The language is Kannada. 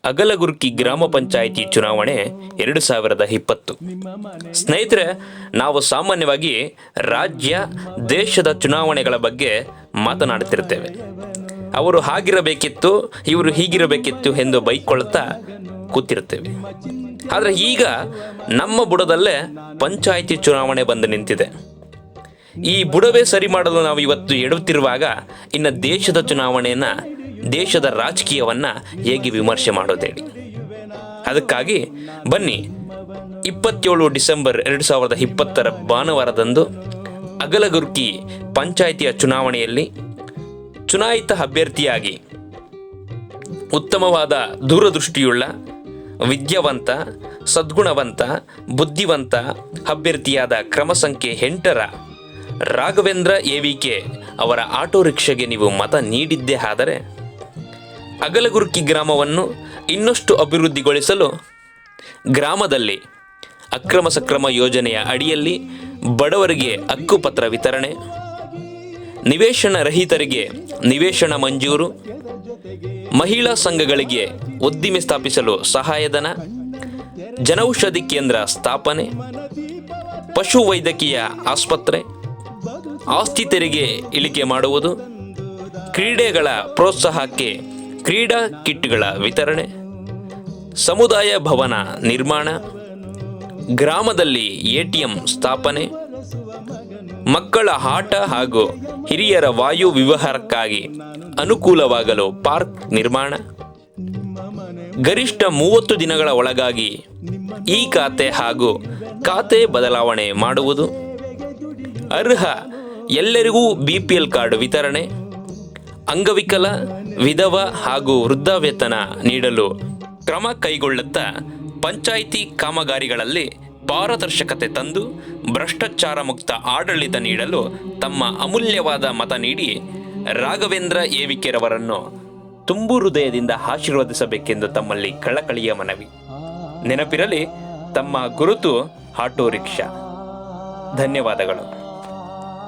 ಅಗಲಗುರ್ಕಿ ಗ್ರಾಮ ಪಂಚಾಯಿತಿ ಚುನಾವಣೆ 2020. ಸ್ನೇಹಿತರೆ, ನಾವು ಸಾಮಾನ್ಯವಾಗಿ ರಾಜ್ಯ ದೇಶದ ಚುನಾವಣೆಗಳ ಬಗ್ಗೆ ಮಾತನಾಡುತ್ತಿರ್ತೇವೆ. ಅವರು ಹಾಗಿರಬೇಕಿತ್ತು, ಇವರು ಹೀಗಿರಬೇಕಿತ್ತು ಎಂದು ಬೈಕೊಳ್ತಾ ಕೂತಿರ್ತೇವೆ. ಆದರೆ ಈಗ ನಮ್ಮ ಬುಡದಲ್ಲೇ ಪಂಚಾಯಿತಿ ಚುನಾವಣೆ ಬಂದು ನಿಂತಿದೆ. ಈ ಬುಡವೇ ಸರಿ ಮಾಡಲು ನಾವು ಇವತ್ತು ಎಡುತ್ತಿರುವಾಗ ಇನ್ನು ದೇಶದ ಚುನಾವಣೆಯನ್ನು, ದೇಶದ ರಾಜಕೀಯವನ್ನು ಹೇಗೆ ವಿಮರ್ಶೆ ಮಾಡೋದೇಳಿ. ಅದಕ್ಕಾಗಿ ಬನ್ನಿ, 27 ಡಿಸೆಂಬರ್ 2020 ಭಾನುವಾರದಂದು ಅಗಲಗುರ್ಕಿ ಪಂಚಾಯಿತಿಯ ಚುನಾವಣೆಯಲ್ಲಿ ಚುನಾಯಿತ ಅಭ್ಯರ್ಥಿಯಾಗಿ ಉತ್ತಮವಾದ ದೂರದೃಷ್ಟಿಯುಳ್ಳ, ವಿದ್ಯಾವಂತ, ಸದ್ಗುಣವಂತ, ಬುದ್ಧಿವಂತ ಅಭ್ಯರ್ಥಿಯಾದ ಕ್ರಮ ಸಂಖ್ಯೆ 8ರ ರಾಘವೇಂದ್ರ ಎವಿಕೆ ಅವರ ಆಟೋ ರಿಕ್ಷಾಗೆ ನೀವು ಮತ ನೀಡಿದ್ದೇ ಆದರೆ ಅಗಲಗುರ್ಕಿ ಗ್ರಾಮವನ್ನು ಇನ್ನಷ್ಟು ಅಭಿವೃದ್ಧಿಗೊಳಿಸಲು ಗ್ರಾಮದಲ್ಲಿ ಅಕ್ರಮ ಸಕ್ರಮ ಯೋಜನೆಯ ಅಡಿಯಲ್ಲಿ ಬಡವರಿಗೆ ಹಕ್ಕುಪತ್ರ ವಿತರಣೆ, ನಿವೇಶನ ರಹಿತರಿಗೆ ನಿವೇಶನ ಮಂಜೂರು, ಮಹಿಳಾ ಸಂಘಗಳಿಗೆ ಉದ್ದಿಮೆ ಸ್ಥಾಪಿಸಲು ಸಹಾಯಧನ, ಜನೌಷಧಿ ಕೇಂದ್ರ ಸ್ಥಾಪನೆ, ಪಶು ವೈದ್ಯಕೀಯ ಆಸ್ಪತ್ರೆ, ಆಸ್ತಿ ತೆರಿಗೆ ಇಳಿಕೆ ಮಾಡುವುದು, ಕ್ರೀಡೆಗಳ ಪ್ರೋತ್ಸಾಹಕ್ಕೆ ಕ್ರೀಡಾ ಕಿಟ್ಗಳ ವಿತರಣೆ, ಸಮುದಾಯ ಭವನ ನಿರ್ಮಾಣ, ಗ್ರಾಮದಲ್ಲಿ ಎಟಿಎಂ ಸ್ಥಾಪನೆ, ಮಕ್ಕಳ ಆಟ ಹಾಗೂ ಹಿರಿಯರ ವಾಯು ವಿಹಾರಕ್ಕಾಗಿ ಅನುಕೂಲವಾಗಲು ಪಾರ್ಕ್ ನಿರ್ಮಾಣ, ಗರಿಷ್ಠ 30 ದಿನಗಳ ಒಳಗಾಗಿ ಈ ಖಾತೆ ಹಾಗೂ ಖಾತೆ ಬದಲಾವಣೆ ಮಾಡುವುದು, ಅರ್ಹ ಎಲ್ಲರಿಗೂ BPL ಕಾರ್ಡ್ ವಿತರಣೆ, ಅಂಗವಿಕಲ, ವಿಧವ ಹಾಗೂ ವೃದ್ಧಾವೇತನ ನೀಡಲು ಕ್ರಮ ಕೈಗೊಳ್ಳುತ್ತಾ ಪಂಚಾಯಿತಿ ಕಾಮಗಾರಿಗಳಲ್ಲಿ ಪಾರದರ್ಶಕತೆ ತಂದು ಭ್ರಷ್ಟಾಚಾರ ಮುಕ್ತ ಆಡಳಿತ ನೀಡಲು ತಮ್ಮ ಅಮೂಲ್ಯವಾದ ಮತ ನೀಡಿ ರಾಘವೇಂದ್ರ ಎವಿಕೆರವರನ್ನು ತುಂಬು ಹೃದಯದಿಂದ ಆಶೀರ್ವದಿಸಬೇಕೆಂದು ತಮ್ಮಲ್ಲಿ ಕಳಕಳಿಯ ಮನವಿ. ನೆನಪಿರಲಿ, ತಮ್ಮ ಗುರುತು ಆಟೋ ರಿಕ್ಷಾ. ಧನ್ಯವಾದಗಳು.